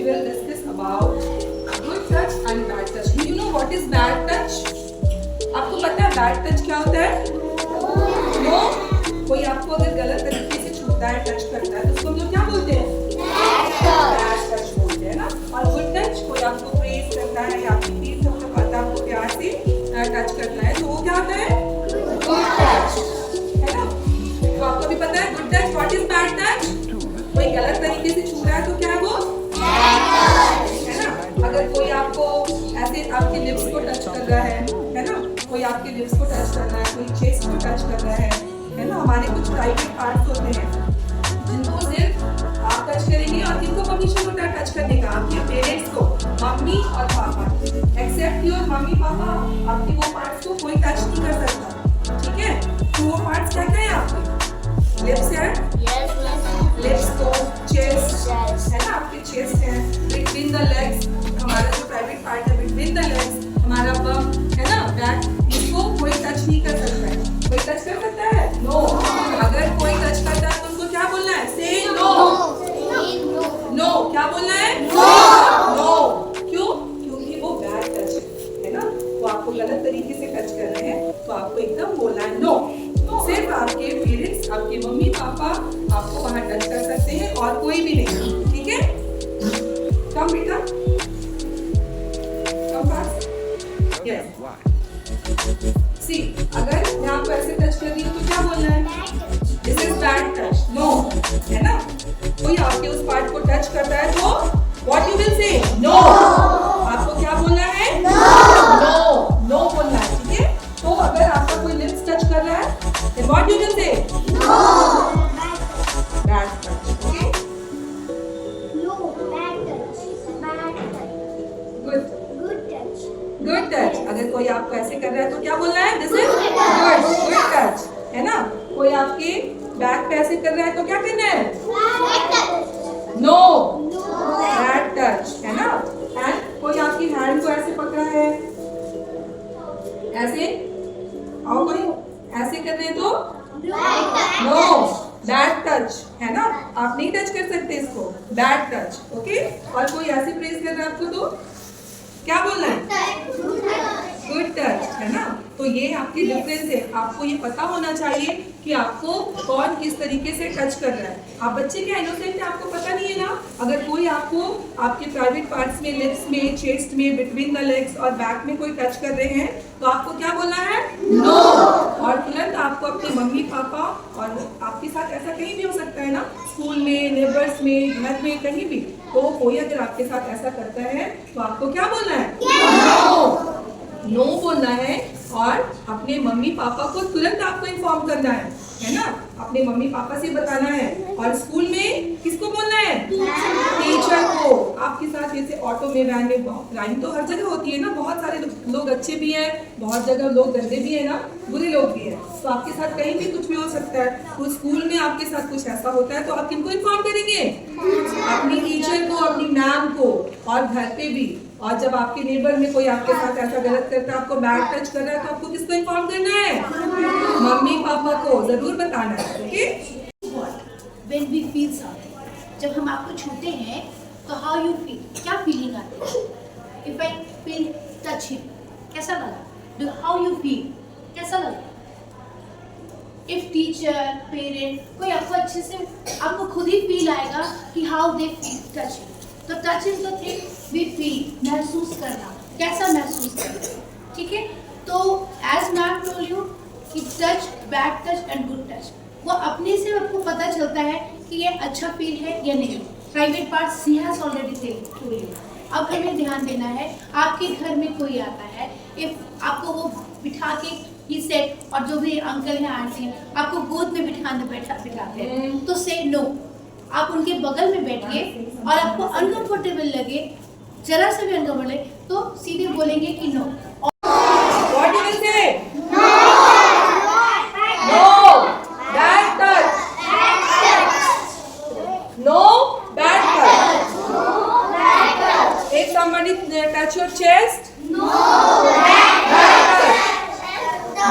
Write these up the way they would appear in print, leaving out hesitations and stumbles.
will discuss about good touch and bad touch. Do you know what is bad touch? आपको पता है bad touch क्या होता है? No. कोई आपको अगर गलत तरीके से छूता है, टच करता है, तो उसको हम लोग क्या बोलते हैं? Bad touch बोलते हैं ना. और good touch कोई आपको प्रेज करता है या आपकी फील सबको पता है, आपको प्यार से टच करना है, तो वो क्या होता है? Good touch. है ना? तो आपको भी पता है good touch. What is bad touch? कोई गलत तरीके से छू रहा है तो क्या है वो? है ना? अगर कोई आपको ऐसे आपके लिप्स को टच कर रहा है ना? कोई आपके लिप्स को टच कर रहा है, कोई चेस्ट को टच कर रहा है ना? हमारे कुछ प्राइवेट पार्ट्स होते हैं जिनको सिर्फ आप टच करेंगे और किनको परमिशन होता है टच करने का? आपके पेरेंट्स को, मम्मी और पापा। एक्सेप्ट योर मम्मी पापा, आपके वो पार्ट्स को कोई टच नहीं कर सकता, ठीक है? तो वो पार्ट्स क्या क्या है आपके? लिप्स है, लिप्स को, चेस्ट है ना, आपके चेस्ट है, बिटवीन द लेग्स, हमारा जो प्राइवेट पार्ट है बिटवीन द लेग्स, हमारा बम है ना, बैक, इसको कोई टच नहीं कर सकता है। कोई टच कर सकता है? नो। अगर कोई टच करता है तो उनको क्या बोलना है? से नो। नो क्या बोलना है? नो। क्यों? क्योंकि वो बैड टच है ना, वो आपको गलत तरीके से टच कर रहे हैं, तो आपको एकदम बोलना है नो। सिर्फ आपके पेरेंट्स, आपके मम्मी पापा आपको वहां टच कर सकते हैं और कोई भी नहीं, ठीक है? कम बेटा, कम पास। यस। सी, अगर मैं आपको ऐसे टच कर रही हूँ तो क्या बोलना है? This is bad touch, no, है ना? कोई आपके उस पार्ट को टच करता है तो what you will say? No. आपको क्या बोलना है? नो। नो बोलना है, ठीक है? तो अगर आपका कोई लिप्स टच कर रहा है, then what you will say? No. Bad touch. Okay? No, bad touch. Bad touch. Good. Good touch. Good touch. अगर कोई आपको ऐसे कर रहा है तो क्या बोलना है? This is good. Good touch. है ना? कोई आपके बैक पे ऐसे कर रहा है तो क्या करना है? Bad touch. No. No. Bad touch. है ना? And कोई आपकी हैंड को ऐसे पकड़ा है, ऐसे, और कोई ऐसे कर रहे हैं तो नो, बैड टच, है ना? आप नहीं टच कर सकते इसको, बैड टच, ओके? और कोई ऐसे प्रेस कर रहा है आपको तो क्या बोलना है? गुड टच, है ना? तो ये आपकी डिफरेंस है। आपको ये पता होना चाहिए कि आपको कौन किस तरीके से टच कर रहा है। आप बच्चे क्या इनोसेंट है, आपको पता नहीं है ना? अगर कोई आपको आपके प्राइवेट पार्ट्स में, लिप्स में, चेस्ट में, बिटवीन द लेग्स और बैक में कोई टच कर रहे हैं तो आपको क्या बोलना है? नो। और तुरंत आपको अपने मम्मी पापा, और आपके साथ ऐसा कहीं भी हो सकता है ना, स्कूल में, नेबर्स में, घर में, कहीं भी, तो कोई अगर आपके साथ ऐसा करता है तो आपको क्या बोलना है? नो। नो बोलना है और अपने मम्मी पापा को तुरंत आपको इन्फॉर्म करना है ना? अपने मम्मी पापा से बताना है। और स्कूल में किसको बोलना है? टीचर को। आपके साथ जैसे ऑटो में, वैन में, लाइन तो हर जगह होती है ना, बहुत सारे लोग अच्छे भी हैं, बहुत जगह लोग गंदे भी हैं ना, बुरे लोग भी हैं, तो आपके साथ कहीं भी कुछ भी हो सकता है। तो स्कूल में आपके साथ कुछ ऐसा होता है तो आप किनको इन्फॉर्म करेंगे? अपनी टीचर को, अपनी मैम को। और घर पे भी, और जब आपके नेबर में कोई आपके साथ ऐसा गलत करता है, आपको बैड टच कर रहा है, तो आपको किसको इन्फॉर्म करना है? मम्मी पापा को जरूर बताना है, okay? When we feel something, जब हम आपको छूते हैं तो how you feel, क्या फीलिंग आती है? If I feel touch him, कैसा लगा? How you feel, कैसा लगा? If teacher, parent, कोई आपको अच्छे से, आपको खुद ही फील आएगा कि how they feel touch him. तो touch is the thing we feel, महसूस करना, कैसा महसूस करना, ठीक है? तो एज मैम टोल्ड यू कि touch, bad touch and good touch, वो अपने से आपको पता चलता है कि ये अच्छा फील है या नहीं। Private part she has already told you. अब हमें ध्यान देना है, आपके घर में कोई आता है, इफ आपको वो बिठा के ही सेट, और जो भी अंकल हैं आंटी हैं आपको गोद में बिठाते हैं तो से नो। आप उनके बगल में बैठिए और आपको अनकंफर्टेबल लगे, जरा से भी अनकंफर्टेबल लगे, तो सीधे बोलेंगे कि no. What do you say? No. Bad touch. No. Bad touch. If somebody touch your chest. No. Bad touch.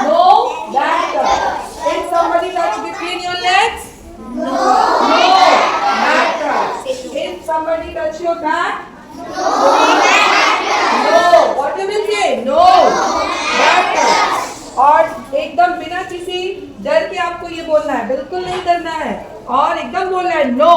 No. Bad touch. If somebody touch between your legs. No. Bad touch. If somebody touch your back? No. What you will say? No. Back touch. और एकदम बिना किसी डर के आपको ये बोलना है, बिल्कुल नहीं डरना है और एकदम बोलना है नो.